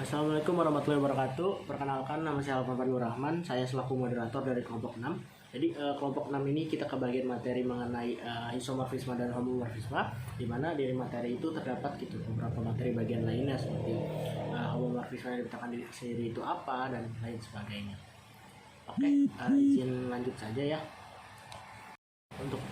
Assalamualaikum warahmatullahi wabarakatuh. Perkenalkan, nama saya Alvan Fadlur Rahman. Saya selaku moderator dari kelompok 6. Jadi kelompok 6 ini kita kebagian materi mengenai isomorfisme dan homomorfisme, di mana di materi itu terdapat gitu beberapa materi bagian lainnya seperti homomorfisme yang dikatakan diri sendiri itu apa dan lain sebagainya. Oke, izin lanjut saja ya. Untuk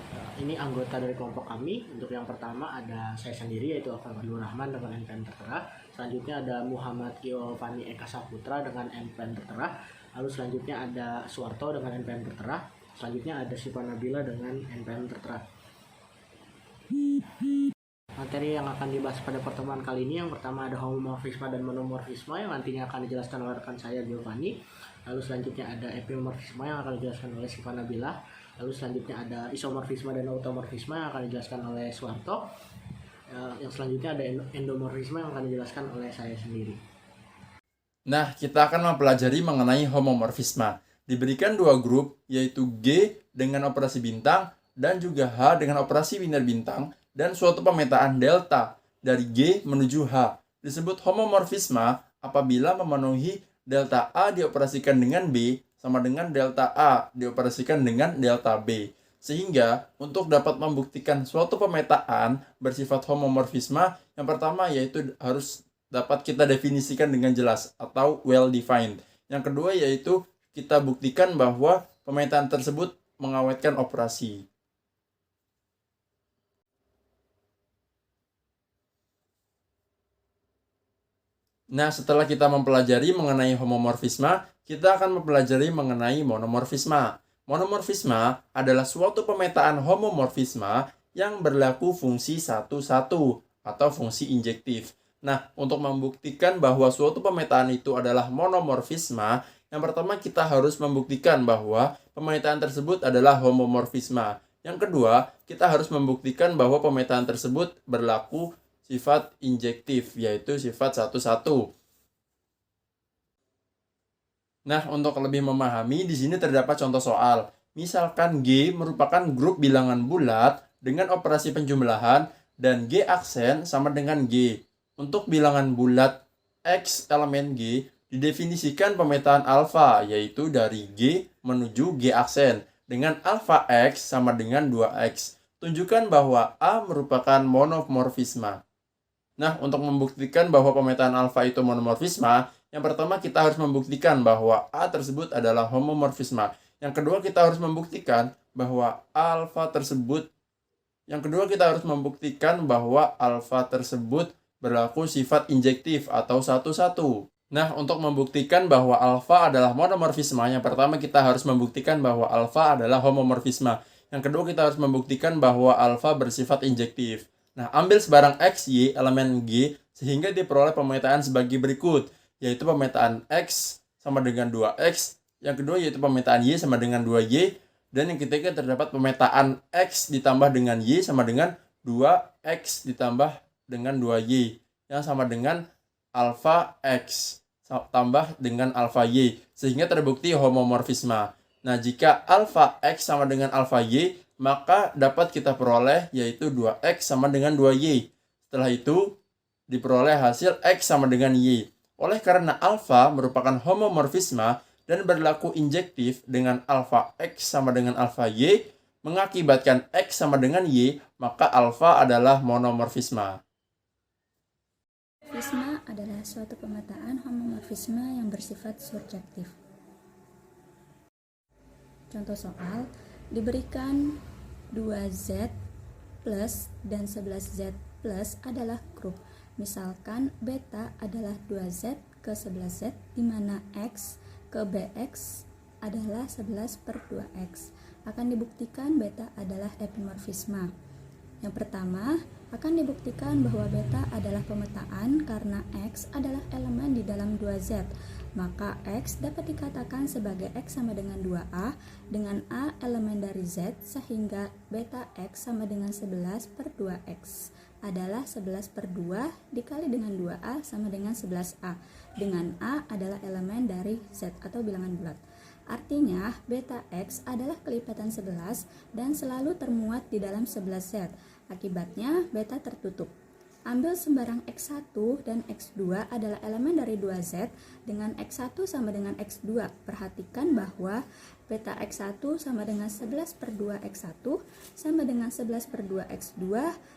ini anggota dari kelompok kami. Untuk yang pertama ada saya sendiri yaitu Alvan Fadlur Rahman dengan NPM tertera. Selanjutnya ada Muhammad Kiolvani Eka Saputra dengan NPM tertera. Lalu selanjutnya ada Suwarto dengan NPM tertera. Selanjutnya ada Syifa Nabila dengan NPM tertera. Materi yang akan dibahas pada pertemuan kali ini yang pertama ada homomorfisme dan monomorfisme yang nantinya akan dijelaskan oleh rekan saya Giovanni. Lalu selanjutnya ada epimorfisme yang akan dijelaskan oleh Syifa Nabila. Lalu selanjutnya ada isomorfisme dan automorfisme yang akan dijelaskan oleh Suwarto. Yang selanjutnya ada endomorfisme yang akan dijelaskan oleh saya sendiri. Nah, kita akan mempelajari mengenai homomorfisme. Diberikan dua grup, yaitu G dengan operasi bintang dan juga H dengan operasi biner bintang dan suatu pemetaan delta dari G menuju H. Disebut homomorfisme apabila memenuhi delta A dioperasikan dengan B sama dengan delta A dioperasikan dengan delta B. Sehingga untuk dapat membuktikan suatu pemetaan bersifat homomorfisme, yang pertama yaitu harus dapat kita definisikan dengan jelas atau well defined. Yang kedua yaitu kita buktikan bahwa pemetaan tersebut mengawetkan operasi. Nah, setelah kita mempelajari mengenai homomorfisme, kita akan mempelajari mengenai monomorfisme. Monomorfisme adalah suatu pemetaan homomorfisme yang berlaku fungsi 1-1 atau fungsi injektif. Nah, untuk membuktikan bahwa suatu pemetaan itu adalah monomorfisme, yang pertama kita harus membuktikan bahwa pemetaan tersebut adalah homomorfisme. Yang kedua, kita harus membuktikan bahwa pemetaan tersebut berlaku sifat injektif, yaitu sifat 1-1. Nah, untuk lebih memahami, di sini terdapat contoh soal. Misalkan G merupakan grup bilangan bulat dengan operasi penjumlahan dan G aksen sama dengan G. Untuk bilangan bulat X elemen G didefinisikan pemetaan alfa, yaitu dari G menuju G aksen dengan alfa X sama dengan 2X. Tunjukkan bahwa A merupakan monomorfisme. Nah, untuk membuktikan bahwa pemetaan alfa itu monomorfisme, yang pertama kita harus membuktikan bahwa A tersebut adalah homomorfisme. Yang kedua kita harus membuktikan bahwa alfa tersebut berlaku sifat injektif atau 1-1. Nah, untuk membuktikan bahwa alfa adalah monomorfisme, yang pertama kita harus membuktikan bahwa alfa adalah homomorfisme. Yang kedua kita harus membuktikan bahwa alfa bersifat injektif. Nah, ambil sebarang X, Y, elemen G, sehingga diperoleh pemetaan sebagai berikut, yaitu pemetaan X sama dengan 2X, yang kedua yaitu pemetaan Y sama dengan 2Y, dan yang ketiga terdapat pemetaan X ditambah dengan Y sama dengan 2X ditambah dengan 2Y, yang sama dengan alfa X tambah dengan alfa Y, sehingga terbukti homomorfisme. Nah, jika alfa X sama dengan alfa Y, maka dapat kita peroleh yaitu 2X sama dengan 2Y. Setelah itu diperoleh hasil X sama dengan Y. Oleh karena alfa merupakan homomorfisme dan berlaku injektif dengan alfa X sama dengan alfa Y, mengakibatkan X sama dengan Y, maka alfa adalah monomorfisme. Morfisme adalah suatu pemetaan homomorfisme yang bersifat surjektif. Contoh soal, diberikan 2Z plus dan 11Z plus adalah grup. Misalkan beta adalah 2Z ke 11Z, di mana X ke BX adalah 11 per 2X. Akan dibuktikan beta adalah epimorfisme. Yang pertama, akan dibuktikan bahwa beta adalah pemetaan karena X adalah elemen di dalam 2Z. Maka X dapat dikatakan sebagai X sama dengan 2A dengan A elemen dari Z, sehingga beta X sama dengan 11 per 2X adalah 11 per 2 dikali dengan 2A sama dengan 11A, dengan A adalah elemen dari Z atau bilangan bulat. Artinya beta X adalah kelipatan 11 dan selalu termuat di dalam 11Z. Akibatnya beta tertutup. ambil sembarang X1 dan X2 adalah elemen dari 2Z dengan X1 sama dengan X2. Perhatikan bahwa beta X1 sama dengan 11 per 2 X1 sama dengan 11 per 2 X2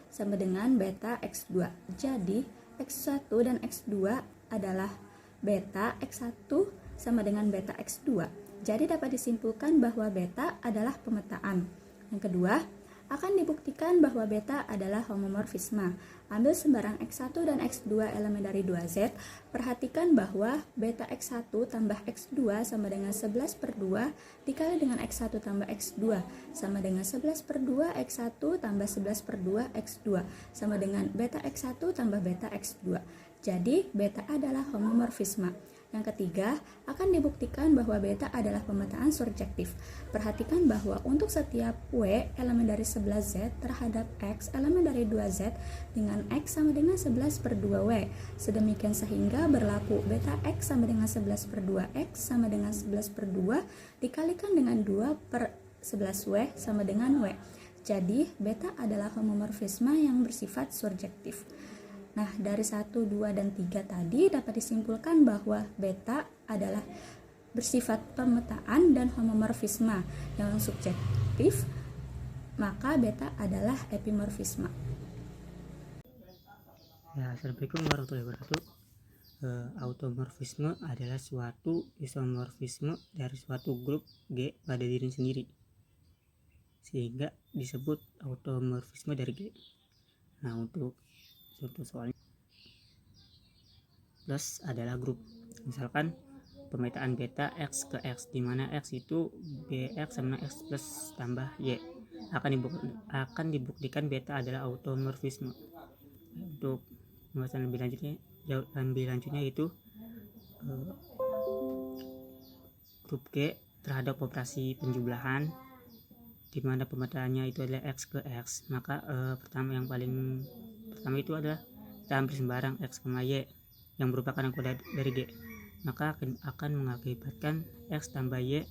sama dengan beta X2. Jadi X1 dan X2 adalah beta X1 sama dengan beta X2. Jadi dapat disimpulkan bahwa beta adalah pemetaan. Yang kedua, akan dibuktikan bahwa beta adalah homomorfisme. Ambil sembarang X1 dan X2 elemen dari 2Z. Perhatikan bahwa beta X1 tambah X2 sama dengan 11 per 2 dikali dengan X1 tambah X2 sama dengan 11 per 2 X1 tambah 11 per 2 X2 sama dengan beta X1 tambah beta X2. Jadi beta adalah homomorfisme. Yang ketiga, akan dibuktikan bahwa beta adalah pemetaan surjektif. Perhatikan bahwa untuk setiap W elemen dari 11Z terhadap X elemen dari 2Z dengan X sama dengan 11 per 2W. Sedemikian sehingga berlaku beta X sama dengan 11 per 2X sama dengan 11 per 2 dikalikan dengan 2 per 11W sama dengan W. Jadi, beta adalah homomorfisme yang bersifat surjektif. Nah, dari 1, 2, dan 3 tadi dapat disimpulkan bahwa beta adalah bersifat pemetaan dan homomorfisme yang subjektif, maka beta adalah epimorfisme. Ya, Assalamualaikum warahmatullahi wabarakatuh. Automorfisme adalah suatu isomorfisme dari suatu grup G pada diri sendiri, sehingga disebut automorfisme dari G. Nah, untuk contoh soalnya, plus adalah grup. Misalkan pemetaan beta X ke X, di mana X itu Bx sama X plus tambah Y. Akan dibuktikan beta adalah automorfisme. Untuk pembahasan lebih lanjutnya itu grup G terhadap operasi penjumlahan, di mana pemetaannya itu adalah X ke X. Maka pertama itu adalah kita ambil sembarang X, Y yang merupakan angka dari G, maka akan mengakibatkan X tambah Y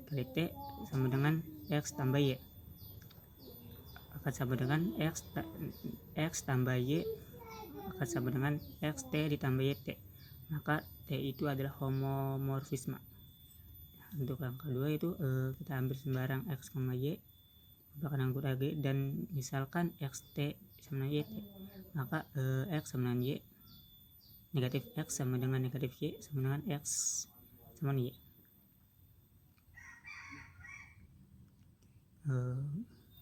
kali T sama dengan X tambah Y akan sama dengan X tambah Y akan sama dengan X T ditambah Y T, maka T itu adalah homomorfisme. Untuk yang kedua itu kita ambil sembarang X, Y merupakan anggota G, dan misalkan X T sama Y T, maka X sama dengan Y, negatif X sama dengan negatif Y sama dengan X sama Y.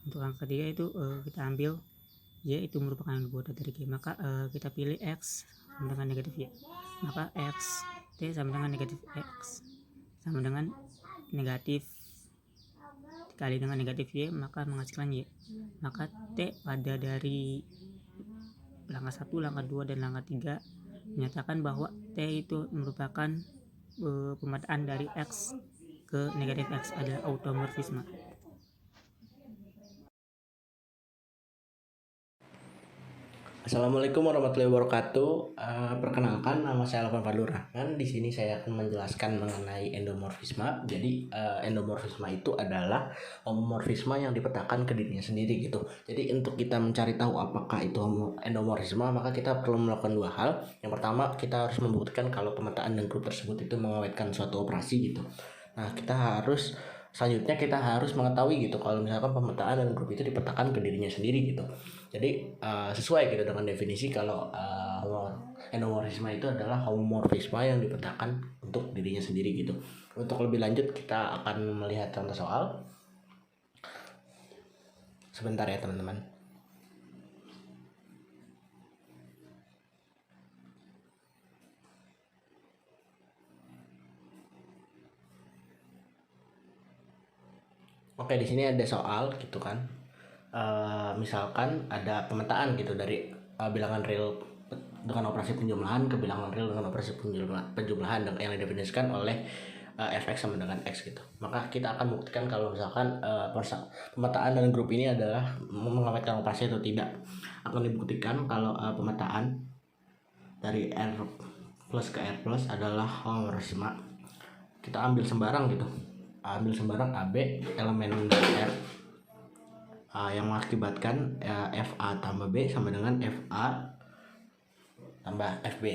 Untuk yang ketiga itu kita ambil Y itu merupakan anggota dari G, maka kita pilih X sama dengan negatif Y, maka X T sama dengan negatif X sama dengan negatif dikali dengan negatif Y, maka menghasilkan Y. Maka T pada dari langkah 1, langkah 2, dan langkah 3 menyatakan bahwa T itu merupakan pemetaan dari X ke negatif X, adalah automorfisme. Assalamualaikum warahmatullahi wabarakatuh. Perkenalkan, nama saya Alvan Fadlur Rahman. Di sini saya akan menjelaskan mengenai endomorfisme. Jadi endomorfisme itu adalah homomorfisme yang dipetakan ke dirinya sendiri gitu. Jadi untuk kita mencari tahu apakah itu endomorfisme, maka kita perlu melakukan dua hal. Yang pertama, kita harus membuktikan kalau pemetaan dan grup tersebut itu mengawetkan suatu operasi gitu. Nah, selanjutnya kita harus mengetahui gitu kalau misalkan pemetaan dan grup itu dipetakan ke dirinya sendiri gitu. Jadi sesuai gitu dengan definisi kalau endomorfisme itu adalah homomorfisme yang dipetakan untuk dirinya sendiri gitu. Untuk lebih lanjut kita akan melihat contoh soal. Sebentar ya teman-teman. Oke, di sini ada soal gitu kan. Misalkan ada pemetaan gitu dari bilangan real dengan operasi penjumlahan ke bilangan real dengan operasi penjumlahan yang didefinisikan oleh fx sama dengan x gitu. Maka kita akan buktikan kalau misalkan pemetaan dan grup ini adalah mengawetkan operasi atau tidak. Akan dibuktikan kalau pemetaan dari R plus ke R plus adalah homomorfisme. Kita ambil sembarang gitu. Ambil sembarang AB elemen dari R yang mengakibatkan FA tambah B sama dengan FA tambah FB.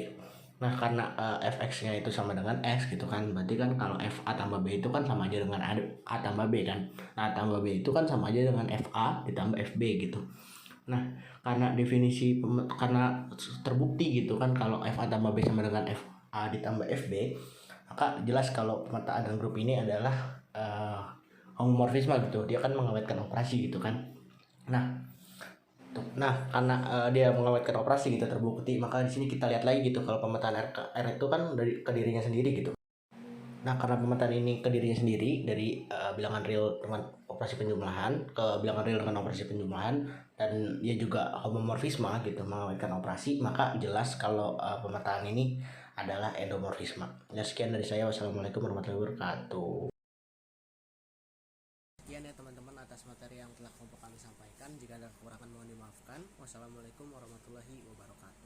Nah, karena fx-nya itu sama dengan x gitu kan, berarti kan kalau FA tambah B itu kan sama aja dengan A tambah B kan. Nah, tambah B itu kan sama aja dengan FA ditambah FB gitu. Nah, karena terbukti gitu kan kalau FA tambah B sama dengan FA ditambah FB, maka jelas kalau pemetaan dan grup ini adalah homomorfisme gitu. Dia kan mengawetkan operasi gitu kan. Nah, karena dia mengawetkan operasi gitu terbukti, maka di sini kita lihat lagi gitu kalau pemetaan R itu kan dari ke dirinya sendiri gitu. Nah, karena pemetaan ini ke dirinya sendiri dari bilangan real dengan operasi penjumlahan ke bilangan real dengan operasi penjumlahan, dan dia juga homomorfisme gitu, mengawetkan operasi, maka jelas kalau pemetaan ini adalah endomorfisme. Ya, sekian dari saya. Wassalamualaikum warahmatullahi wabarakatuh. Sekian ya teman-teman atas materi yang telah kelompok kami sampaikan. Jika ada kekurangan mohon dimaafkan. Wassalamualaikum warahmatullahi wabarakatuh.